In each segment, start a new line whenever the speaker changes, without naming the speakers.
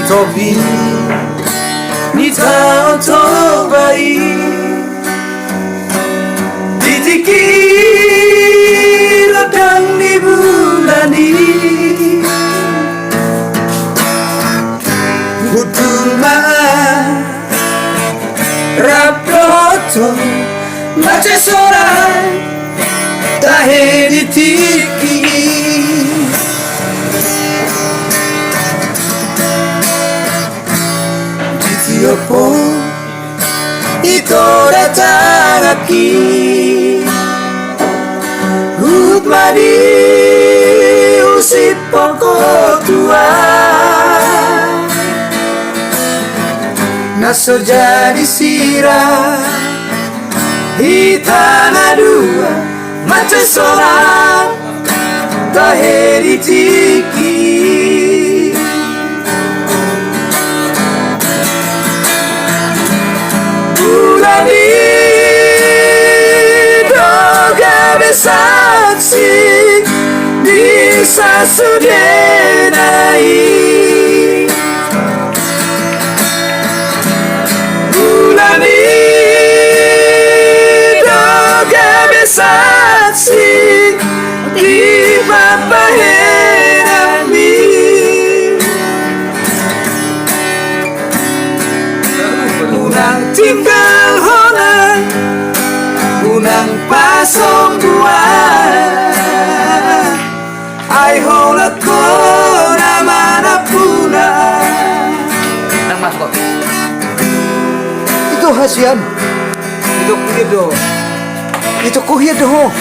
Topi ni tahu tobai ditiki ladang di bulani hutuma raproto mace sorai tahe ditiki Yopo ito datang aki Hutmadi usip pokok tua Naso jadi sirah Hitana dua Mace sorak Taheri tiki Doga besaksi bisa sudenai Bulani doga besaksi di papaherami Unang tinggal honang Unang pasok dua Ay hola ko na manapuna
Nang masuk
Itu hasian
Itu kuhido
Itu kuhido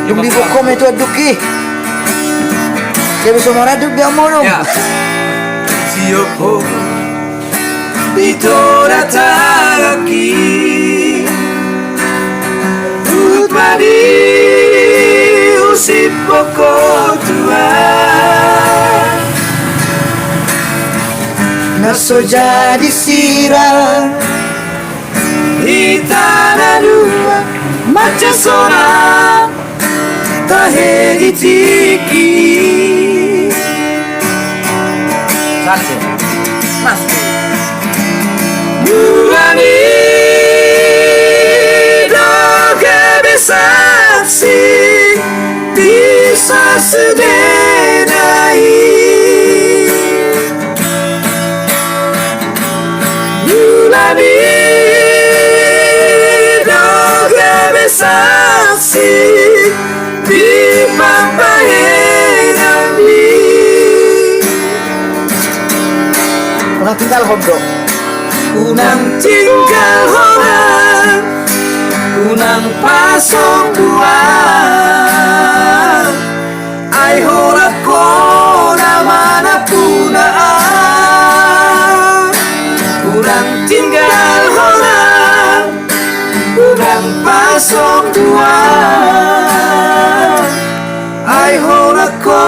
Yung di bukom itu aduki Kaya bisa maraduk dia mau dong
Ya
Siyopo Ito datang lagi Hutmadi usip pokok tua Naso jadi sirah Hitana dua Mace sorak Tahe ditiki
Satu Mas
Bulani doga besaksi bisa sedenai Bulani doga besaksi di papaherami Unang tinggal hobdo Unang tinggal orang Unang pasok dua Ay hola ko na manapunaan Unang tinggal orang Unang pasok dua Ay hola ko